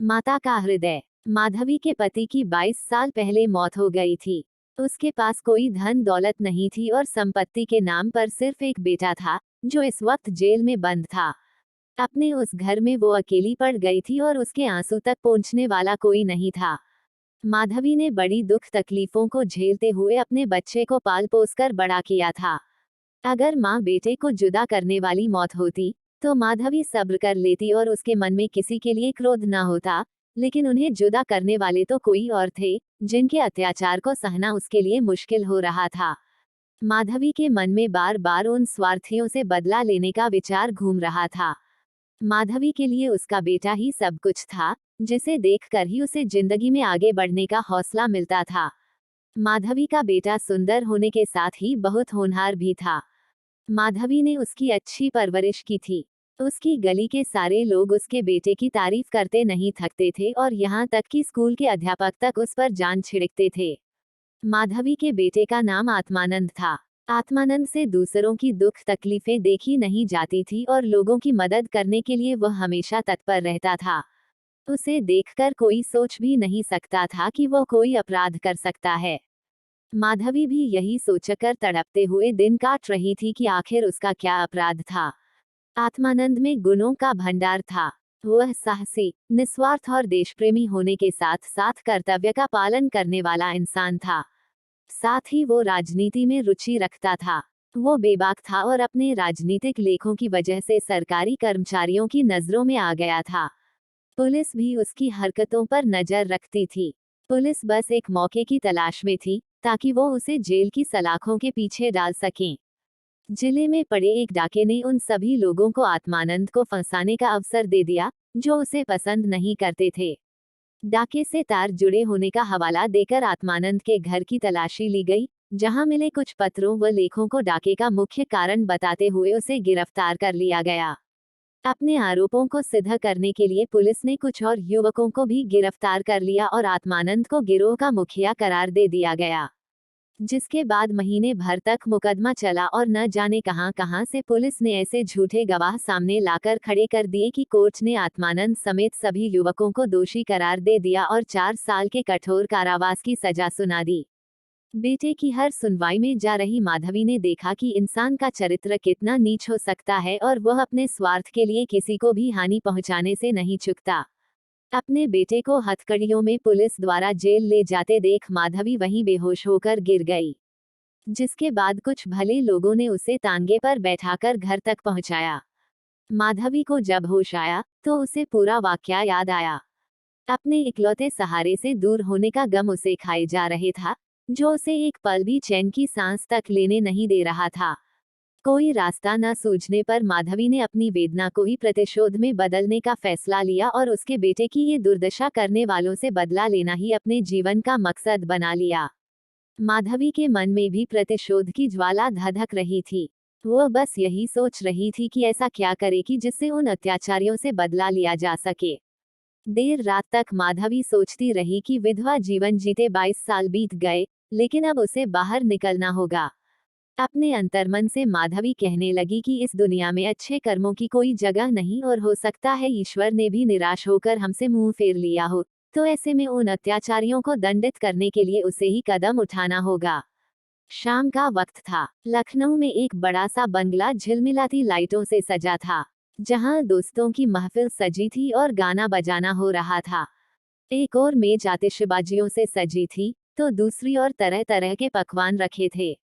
माता का हृदय। माधवी के पति की 22 साल पहले मौत हो गई थी। उसके पास कोई धन दौलत नहीं थी और संपत्ति के नाम पर सिर्फ एक बेटा था, जो इस वक्त जेल में बंद था। अपने उस घर में वो अकेली पड़ गई थी और उसके आंसू तक पहुंचने वाला कोई नहीं था। माधवी ने बड़ी दुख तकलीफों को झेलते हुए अपने बच्चे को पाल पोस कर बड़ा किया था। अगर माँ बेटे को जुदा करने वाली मौत होती, तो माधवी सब्र कर लेती और उसके मन में किसी के लिए क्रोध न होता, लेकिन उन्हें जुदा करने वाले तो कोई और थे, जिनके अत्याचार को सहना उसके लिए मुश्किल हो रहा था। माधवी के मन में बार बार उन स्वार्थियों से बदला लेने का विचार घूम रहा था। माधवी के लिए उसका बेटा ही सब कुछ था, जिसे देखकर ही उसे जिंदगी में आगे बढ़ने का हौसला मिलता था। माधवी का बेटा सुंदर होने के साथ ही बहुत होनहार भी था। माधवी ने उसकी अच्छी परवरिश की थी। उसकी गली के सारे लोग उसके बेटे की तारीफ करते नहीं थकते थे और यहाँ तक कि स्कूल के अध्यापक तक उस पर जान छिड़कते थे। माधवी के बेटे का नाम आत्मानंद था। आत्मानंद से दूसरों की दुख तकलीफें देखी नहीं जाती थी और लोगों की मदद करने के लिए वह हमेशा तत्पर रहता था। उसे देखकर कोई सोच भी नहीं सकता था कि वह कोई अपराध कर सकता है। माधवी भी यही सोचकर तड़पते हुए दिन काट रही थी कि आखिर उसका क्या अपराध था। आत्मानंद में गुणों का भंडार था। वह साहसी, निस्वार्थ और देशप्रेमी होने के साथ साथ कर्तव्य का पालन करने वाला इंसान था। साथ ही वो राजनीति में रुचि रखता था। वो बेबाक था और अपने राजनीतिक लेखों की वजह से सरकारी कर्मचारियों की नजरों में आ गया था। पुलिस भी उसकी हरकतों पर नजर रखती थी। पुलिस बस एक मौके की तलाश में थी, ताकि वो उसे जेल की सलाखों के पीछे डाल सकें। जिले में पड़े एक डाके ने उन सभी लोगों को आत्मानंद को फंसाने का अवसर दे दिया, जो उसे पसंद नहीं करते थे। डाके से तार जुड़े होने का हवाला देकर आत्मानंद के घर की तलाशी ली गई, जहां मिले कुछ पत्रों व लेखों को डाके का मुख्य कारण बताते हुए उसे गिरफ्तार कर लिया गया। अपने आरोपों को सिद्ध करने के लिए पुलिस ने कुछ और युवकों को भी गिरफ्तार कर लिया और आत्मानंद को गिरोह का मुखिया करार दे दिया गया। जिसके बाद महीने भर तक मुकदमा चला और न जाने कहां से पुलिस ने ऐसे झूठे गवाह सामने लाकर खड़े कर दिए कि कोर्ट ने आत्मानंद समेत सभी युवकों को दोषी करार दे दिया और 4 साल के कठोर कारावास की सजा सुना दी। बेटे की हर सुनवाई में जा रही माधवी ने देखा कि इंसान का चरित्र कितना नीच हो सकता है और वह अपने स्वार्थ के लिए किसी को भी हानि पहुंचाने से नहीं चूकता। अपने बेटे को हथकड़ियों में पुलिस द्वारा जेल ले जाते देख माधवी वहीं बेहोश होकर गिर गई। जिसके बाद कुछ भले लोगों ने उसे तांगे पर बैठाकर घर तक पहुंचाया। माधवी को जब होश आया, तो उसे पूरा वाकया याद आया। अपने इकलौते सहारे से दूर होने का गम उसे खाए जा रहे था, जो उसे एक पल भी चैन की सांस तक लेने नहीं दे रहा था। कोई रास्ता न सूझने पर माधवी ने अपनी वेदना को ही प्रतिशोध में बदलने का फैसला लिया और उसके बेटे की ये दुर्दशा करने वालों से बदला लेना ही अपने जीवन का मकसद बना लिया। माधवी के मन में भी प्रतिशोध की ज्वाला धधक रही थी। वह बस यही सोच रही थी कि ऐसा क्या करे कि जिससे उन अत्याचारियों से बदला लिया जा सके। देर रात तक माधवी सोचती रही कि विधवा जीवन जीते 22 साल बीत गए, लेकिन अब उसे बाहर निकलना होगा। अपने अंतर्मन से माधवी कहने लगी कि इस दुनिया में अच्छे कर्मों की कोई जगह नहीं और हो सकता है ईश्वर ने भी निराश होकर हमसे मुंह फेर लिया हो, तो ऐसे में उन अत्याचारियों को दंडित करने के लिए उसे ही कदम उठाना होगा। शाम का वक्त था। लखनऊ में एक बड़ा सा बंगला झिलमिलाती लाइटों से सजा था, जहां दोस्तों की महफिल सजी थी और गाना बजाना हो रहा था। एक और मेज आतिशबाजियों से सजी थी, तो दूसरी ओर तरह तरह के पकवान रखे थे।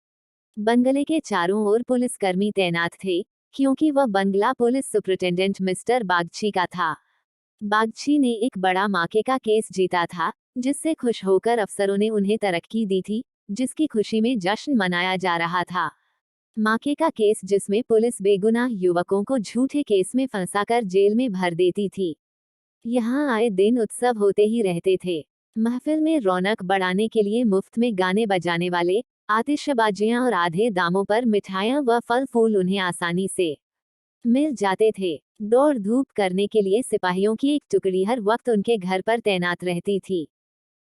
बंगले के चारों ओर पुलिसकर्मी तैनात थे, क्योंकि वह बंगला पुलिस सुपरिटेंडेंट मिस्टर बागची का था। बागची ने एक बड़ा माके का केस जीता था, जिससे खुश होकर अफसरों ने उन्हें तरक्की दी थी, जिसकी खुशी में जश्न मनाया जा रहा था। माके का केस जिसमें पुलिस बेगुनाह युवकों को झूठे केस में फंसाकर जेल में भर देती थी। यहाँ आए दिन उत्सव होते ही रहते थे। महफिल में रौनक बढ़ाने के लिए मुफ्त में गाने बजाने वाले, आतिशबाजियां और आधे दामों पर मिठाइयां व फल फूल उन्हें आसानी से मिल जाते थे। दौड़ धूप करने के लिए सिपाहियों की एक टुकड़ी हर वक्त उनके घर पर तैनात रहती थी।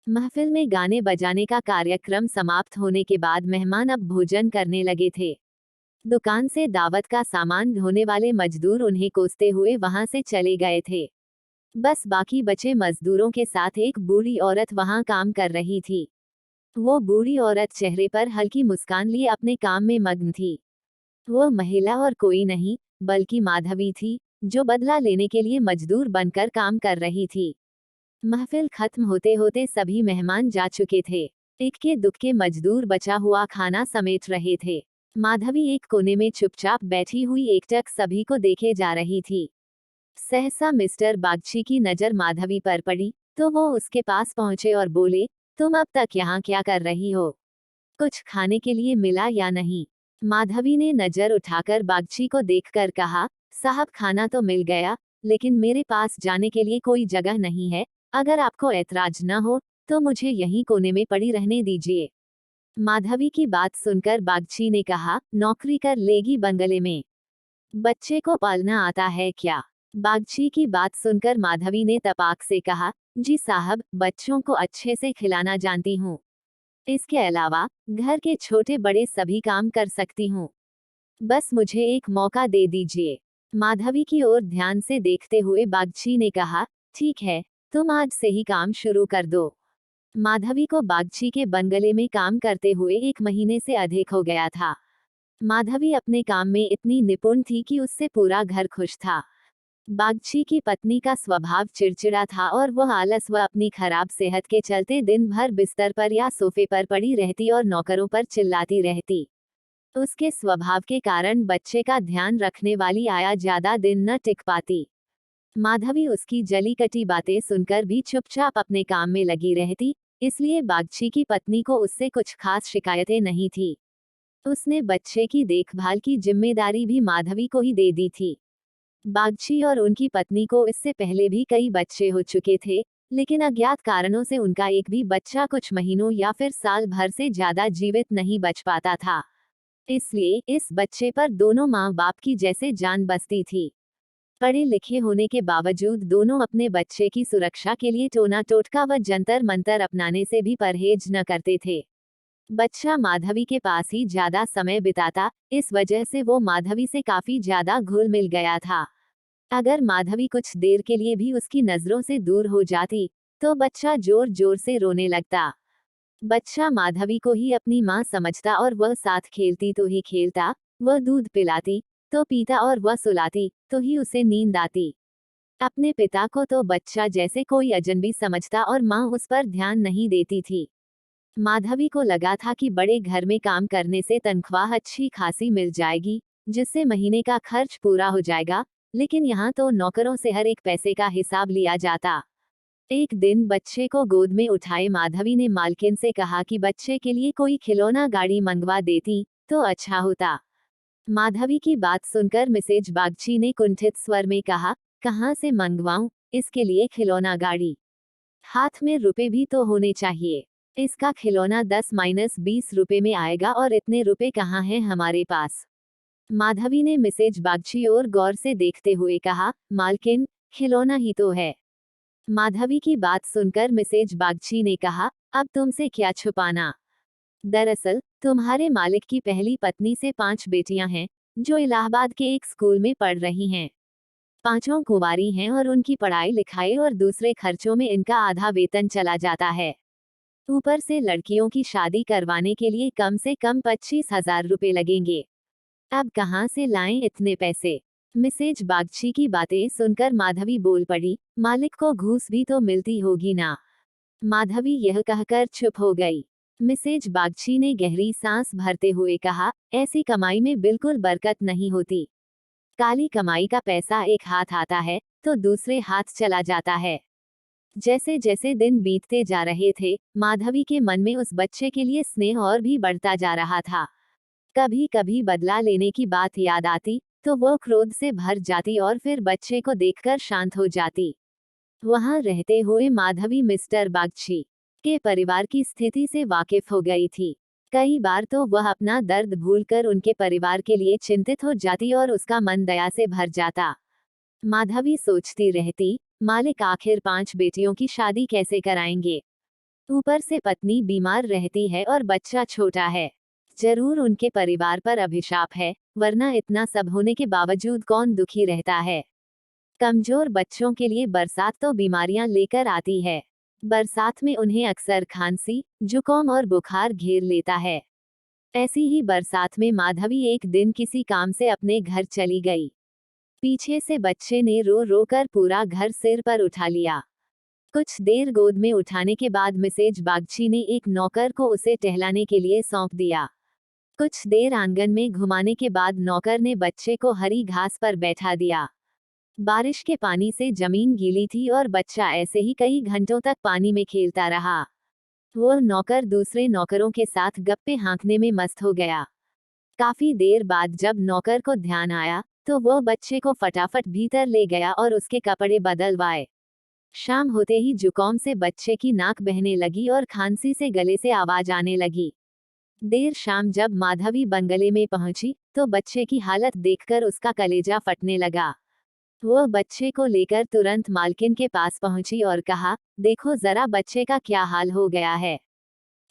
महफिल में गाने बजाने का कार्यक्रम समाप्त होने के बाद मेहमान अब भोजन करने लगे थे। दुकान से दावत का सामान ढोने वाले मजदूर उन्हें कोसते हुए वहां से चले गए थे। बस बाकी बचे मजदूरों के साथ एक बूढ़ी औरत वहां काम कर रही थी। वो बूढ़ी औरत चेहरे पर हल्की मुस्कान लिए अपने काम में मग्न थी। वो महिला और कोई नहीं, बल्कि माधवी थी, जो बदला लेने के लिए मजदूर बनकर काम कर रही थी। महफिल खत्म होते होते सभी मेहमान जा चुके थे। इक्के दुक्के मजदूर बचा हुआ खाना समेट रहे थे। माधवी एक कोने में चुपचाप बैठी हुई एकटक सभी को देखे जा रही थी। सहसा मिस्टर बागची की नजर माधवी पर पड़ी, तो वो उसके पास पहुंचे और बोले, तुम अब तक यहाँ क्या कर रही हो? कुछ खाने के लिए मिला या नहीं? माधवी ने नजर उठाकर बागची को देखकर कहा, साहब खाना तो मिल गया, लेकिन मेरे पास जाने के लिए कोई जगह नहीं है। अगर आपको ऐतराज न हो तो मुझे यहीं कोने में पड़ी रहने दीजिए। माधवी की बात सुनकर बागची ने कहा, नौकरी कर लेगी बंगले में, बच्चे को पालना आता है क्या? बागची की बात सुनकर माधवी ने तपाक से कहा, जी साहब, बच्चों को अच्छे से खिलाना जानती हूँ। इसके अलावा घर के छोटे बड़े सभी काम कर सकती हूँ। बस मुझे एक मौका दे दीजिए। माधवी की ओर ध्यान से देखते हुए बागची ने कहा, ठीक है, तुम आज से ही काम शुरू कर दो। माधवी को बागची के बंगले में काम करते हुए 1 महीने से अधिक हो गया था। माधवी अपने काम में इतनी निपुण थी कि उससे पूरा घर खुश था। बागची की पत्नी का स्वभाव चिड़चिड़ा था और वह आलस व अपनी खराब सेहत के चलते दिन भर बिस्तर पर या सोफे पर पड़ी रहती और नौकरों पर चिल्लाती रहती। उसके स्वभाव के कारण बच्चे का ध्यान रखने वाली आया ज्यादा दिन न टिक पाती। माधवी उसकी जली कटी बातें सुनकर भी चुपचाप अपने काम में लगी रहती, इसलिए बागची की पत्नी को उससे कुछ खास शिकायतें नहीं थी। उसने बच्चे की देखभाल की जिम्मेदारी भी माधवी को ही दे दी थी। बागची और उनकी पत्नी को इससे पहले भी कई बच्चे हो चुके थे, लेकिन अज्ञात कारणों से उनका एक भी बच्चा कुछ महीनों या फिर साल भर से ज्यादा जीवित नहीं बच पाता था। इसलिए इस बच्चे पर दोनों माँ बाप की जैसे जान बसती थी। पढ़े लिखे होने के बावजूद दोनों अपने बच्चे की सुरक्षा के लिए टोना टोटका व जंतर मंतर अपनाने से भी परहेज न करते थे। बच्चा माधवी के पास ही ज्यादा समय बिताता, इस वजह से वो माधवी से काफी ज्यादा घुल मिल गया था। अगर माधवी कुछ देर के लिए भी उसकी नजरों से दूर हो जाती, तो बच्चा जोर जोर से रोने लगता। बच्चा माधवी को ही अपनी माँ समझता और वह साथ खेलती तो ही खेलता, वह दूध पिलाती तो पीता और वह सुलाती तो ही उसे नींद आती। अपने पिता को तो बच्चा जैसे कोई अजनबी समझता और माँ उस पर ध्यान नहीं देती थी। माधवी को लगा था कि बड़े घर में काम करने से तनख्वाह अच्छी खासी मिल जाएगी, जिससे महीने का खर्च पूरा हो जाएगा, लेकिन यहाँ तो नौकरों से हर एक पैसे का हिसाब लिया जाता। एक दिन बच्चे को गोद में उठाए माधवी ने मालकिन से कहा कि बच्चे के लिए कोई खिलौना गाड़ी मंगवा देती तो अच्छा होता। माधवी की बात सुनकर मिसेज बागची ने कुंठित स्वर में कहा, कहाँ से मंगवाऊं इसके लिए खिलौना गाड़ी? हाथ में रुपए भी तो होने चाहिए। इसका खिलौना 10-20 रुपए में आएगा और इतने रुपए कहाँ हैं हमारे पास? माधवी ने मिसेज बागची और गौर से देखते हुए कहा, मालकिन, खिलौना ही तो है। माधवी की बात सुनकर मिसेज बागची ने कहा, अब तुमसे क्या छुपाना? दरअसल तुम्हारे मालिक की पहली पत्नी से 5 बेटियां हैं, जो इलाहाबाद के एक स्कूल में पढ़ रही हैं। पांचों कुंवारी हैं और उनकी पढ़ाई लिखाई और दूसरे खर्चों में इनका आधा वेतन चला जाता है। ऊपर से लड़कियों की शादी करवाने के लिए कम से कम 25,000 रुपए लगेंगे। अब कहाँ से लाएं इतने पैसे? मिसेज बागची की बातें सुनकर माधवी बोल पड़ी, मालिक को घूस भी तो मिलती होगी ना? माधवी यह कहकर चुप हो गई। मिसेज बागची ने गहरी सांस भरते हुए कहा, ऐसी कमाई में बिल्कुल बरकत नहीं होती। काली कमाई का पैसा एक हाथ आता है तो दूसरे हाथ चला जाता है। जैसे जैसे दिन बीतते जा रहे थे, माधवी के मन में उस बच्चे के लिए स्नेह और भी बढ़ता जा रहा था। कभी कभी बदला लेने की बात याद आती तो वो क्रोध से भर जाती और फिर बच्चे को देखकर शांत हो जाती। वहां रहते हुए माधवी मिस्टर बागची के परिवार की स्थिति से वाकिफ हो गई थी। कई बार तो वह अपना दर्द भूलकर उनके परिवार के लिए चिंतित हो जाती और उसका मन दया से भर जाता। माधवी सोचती रहती, मालिक आखिर 5 बेटियों की शादी कैसे कराएंगे? ऊपर से पत्नी बीमार रहती है और बच्चा छोटा है। जरूर उनके परिवार पर अभिशाप है, वरना इतना सब होने के बावजूद कौन दुखी रहता है? कमजोर बच्चों के लिए बरसात तो बीमारियां लेकर आती है। बरसात में उन्हें अक्सर खांसी, जुकाम और बुखार घेर लेता है। ऐसी ही बरसात में माधवी एक दिन किसी काम से अपने घर चली गई। पीछे से बच्चे ने रो रो कर पूरा घर सिर पर उठा लिया। कुछ देर गोद में उठाने के बाद मिसेज बागची ने एक नौकर को उसे टहलाने के लिए सौंप दिया। कुछ देर आंगन में घुमाने के बाद नौकर ने बच्चे को हरी घास पर बैठा दिया। बारिश के पानी से जमीन गीली थी और बच्चा ऐसे ही कई घंटों तक पानी में खेलता रहा। वो नौकर दूसरे नौकरों के साथ गप्पे हाँकने में मस्त हो गया। काफी देर बाद जब नौकर को ध्यान आया तो वो बच्चे को फटाफट भीतर ले गया और उसके कपड़े बदलवाए। शाम होते ही जुकाम से बच्चे की नाक बहने लगी और खांसी से गले से आवाज आने लगी। देर शाम जब माधवी बंगले में पहुंची तो बच्चे की हालत देखकर उसका कलेजा फटने लगा। वो बच्चे को लेकर तुरंत मालकिन के पास पहुंची और कहा, देखो जरा बच्चे का क्या हाल हो गया है,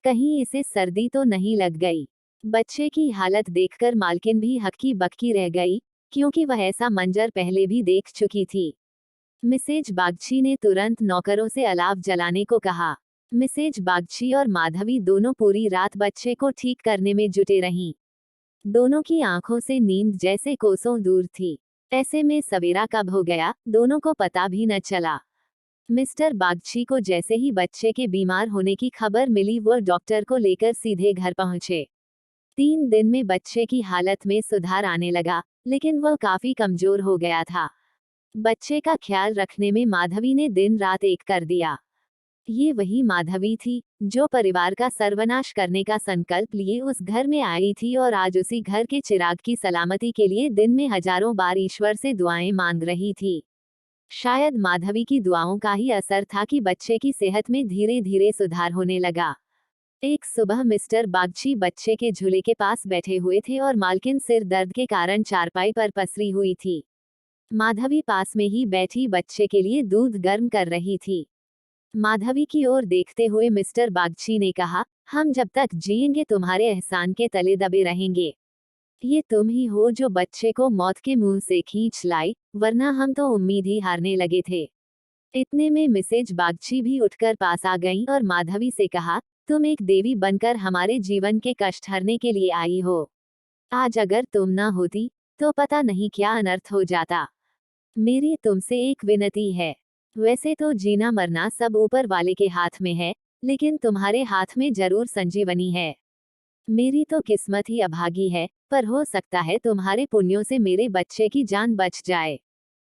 कहीं इसे सर्दी तो नहीं लग गई। बच्चे की हालत देखकर मालकिन भी हक्की बक्की रह गई, क्योंकि वह ऐसा मंजर पहले भी देख चुकी थी। मिसेज बागची ने तुरंत नौकरों से अलाव जलाने को कहा। मिसेज बागची और माधवी दोनों पूरी रात बच्चे को ठीक करने में जुटे रहीं। दोनों की आंखों से नींद जैसे कोसों दूर थी। ऐसे में सवेरा कब हो गया दोनों को पता भी न चला। मिस्टर बागची को जैसे ही बच्चे के बीमार होने की खबर मिली वो डॉक्टर को लेकर सीधे घर पहुंचे। 3 दिन में बच्चे की हालत में सुधार आने लगा, लेकिन वह काफी कमजोर हो गया था। बच्चे का ख्याल रखने में माधवी ने दिन रात एक कर दिया। ये वही माधवी थी जो परिवार का सर्वनाश करने का संकल्प लिए उस घर में आई थी और आज उसी घर के चिराग की सलामती के लिए दिन में हजारों बार ईश्वर से दुआएं मांग रही थी। शायद माधवी की दुआओं का ही असर था कि बच्चे की सेहत में धीरे धीरे सुधार होने लगा। एक सुबह मिस्टर बागची बच्चे के झूले के पास बैठे हुए थे और मालकिन सिर दर्द के कारण चारपाई पर पसरी हुई थी। माधवी पास में ही बैठी बच्चे के लिए दूध गर्म कर रही थी। माधवी की ओर देखते हुए मिस्टर बागची ने कहा, हम जब तक जिएंगे तुम्हारे एहसान के तले दबे रहेंगे। ये तुम ही हो जो बच्चे को मौत के मुंह से खींच लाई, वरना हम तो उम्मीद ही हारने लगे थे। इतने में मिसेज बागची भी उठकर पास आ गईं और माधवी से कहा, तुम एक देवी बनकर हमारे जीवन के कष्ट हरने के लिए आई हो। आज अगर तुम ना होती तो पता नहीं क्या अनर्थ हो जाता। मेरी तुमसे एक विनती है। वैसे तो जीना मरना सब ऊपर वाले के हाथ में है, लेकिन तुम्हारे हाथ में जरूर संजीवनी है। मेरी तो किस्मत ही अभागी है, पर हो सकता है तुम्हारे पुण्यों से मेरे बच्चे की जान बच जाए।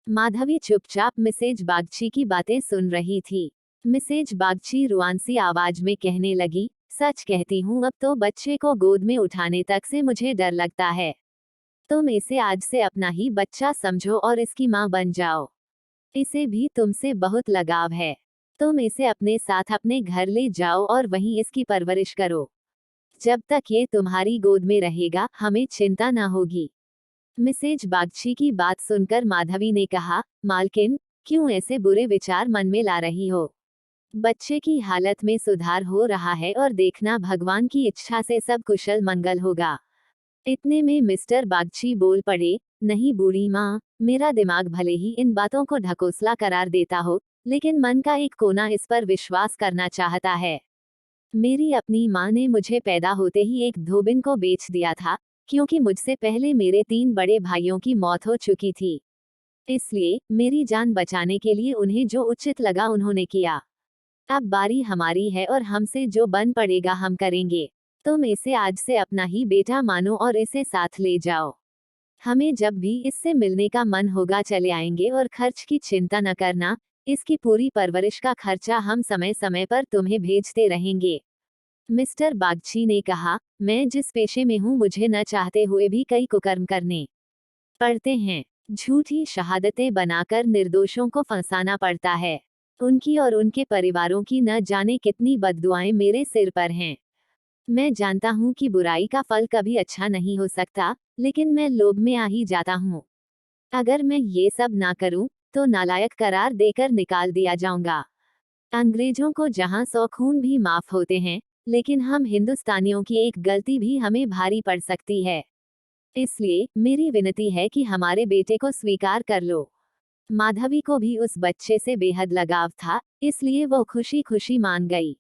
माधवी चुपचाप मिसेज बागची की बातें सुन रही थी। मिसेज बागची रुआंसी आवाज में कहने लगी, सच कहती हूँ अब तो बच्चे को गोद में उठाने तक से मुझे डर लगता है। तुम इसे आज से अपना ही बच्चा समझो और इसकी माँ बन जाओ। इसे भी तुमसे बहुत लगाव है। तुम इसे अपने साथ अपने घर ले जाओ और वहीं इसकी परवरिश करो। जब तक ये तुम्हारी गोद में रहेगा हमें चिंता न होगी। मिसेज बागची की बात सुनकर माधवी ने कहा, मालकिन, क्यों ऐसे बुरे विचार मन में ला रही हो? बच्चे की हालत में सुधार हो रहा है और देखना भगवान की इच्छा से सब कुशल मंगल होगा। इतने में मिस्टर बागची बोल पड़े, नहीं बूढ़ी माँ, मेरा दिमाग भले ही इन बातों को ढकोसला करार देता हो, लेकिन मन का एक कोना इस पर विश्वास करना चाहता है। मेरी अपनी माँ ने मुझे पैदा होते ही एक धोबिन को बेच दिया था, क्योंकि मुझसे पहले मेरे 3 बड़े भाइयों की मौत हो चुकी थी। इसलिए मेरी जान बचाने के लिए उन्हें जो उचित लगा उन्होंने किया। अब बारी हमारी है और हमसे जो बन पड़ेगा हम करेंगे। तुम इसे आज से अपना ही बेटा मानो और इसे साथ ले जाओ। हमें जब भी इससे मिलने का मन होगा चले आएंगे और खर्च की चिंता न करना, इसकी पूरी परवरिश का खर्चा हम समय समय पर तुम्हें भेजते रहेंगे। मिस्टर बागची ने कहा, मैं जिस पेशे में हूँ मुझे न चाहते हुए भी कई कुकर्म करने पड़ते हैं। झूठी शहादतें बनाकर निर्दोषों को फंसाना पड़ता है। उनकी और उनके परिवारों की न जाने कितनी बद्दुआएं मेरे सिर पर हैं। मैं जानता हूँ कि बुराई का फल कभी अच्छा नहीं हो सकता, लेकिन मैं लोभ में आ ही जाता हूँ। अगर मैं ये सब ना करूँ, तो नालायक करार देकर निकाल दिया जाऊंगा। अंग्रेजों को जहाँ 100 खून भी माफ होते हैं, लेकिन हम हिंदुस्तानियों की एक गलती भी हमें भारी पड़ सकती है। इसलिए मेरी विनती है कि हमारे बेटे को स्वीकार कर लो। माधवी को भी उस बच्चे से बेहद लगाव था, इसलिए वो खुशी खुशी मान गई।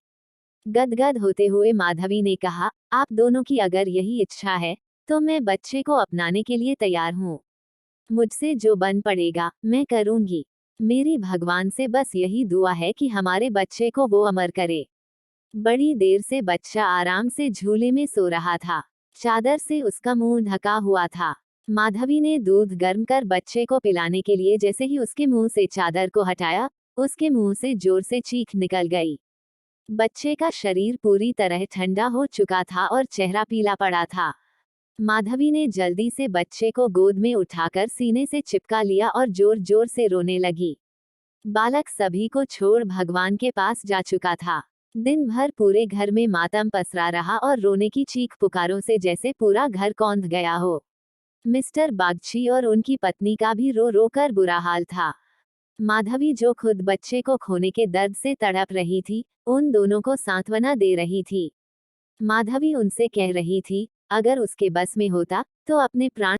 गदगद होते हुए माधवी ने कहा, आप दोनों की अगर यही इच्छा है तो मैं बच्चे को अपनाने के लिए तैयार हूँ। मुझसे जो बन पड़ेगा मैं करूंगी। मेरी भगवान से बस यही दुआ है कि हमारे बच्चे को वो अमर करे। बड़ी देर से बच्चा आराम से झूले में सो रहा था। चादर से उसका मुंह ढका हुआ था। माधवी ने दूध गर्म कर बच्चे को पिलाने के लिए जैसे ही उसके मुंह से चादर को हटाया, उसके मुंह से जोर से चीख निकल गई। बच्चे का शरीर पूरी तरह ठंडा हो चुका था और चेहरा पीला पड़ा था। माधवी ने जल्दी से बच्चे को गोद में उठाकर सीने से चिपका लिया और जोर जोर से रोने लगी। बालक सभी को छोड़ भगवान के पास जा चुका था। दिन भर पूरे घर में मातम पसरा रहा और रोने की चीख पुकारों से जैसे पूरा घर कौंध गया हो। मिस्टर बागची और उनकी पत्नी का भी रो रो कर बुरा हाल था। माधवी जो खुद बच्चे को खोने के दर्द से तड़प रही थी, उन दोनों को सांत्वना दे रही थी। माधवी उनसे कह रही थी, अगर उसके बस में होता तो अपने प्राण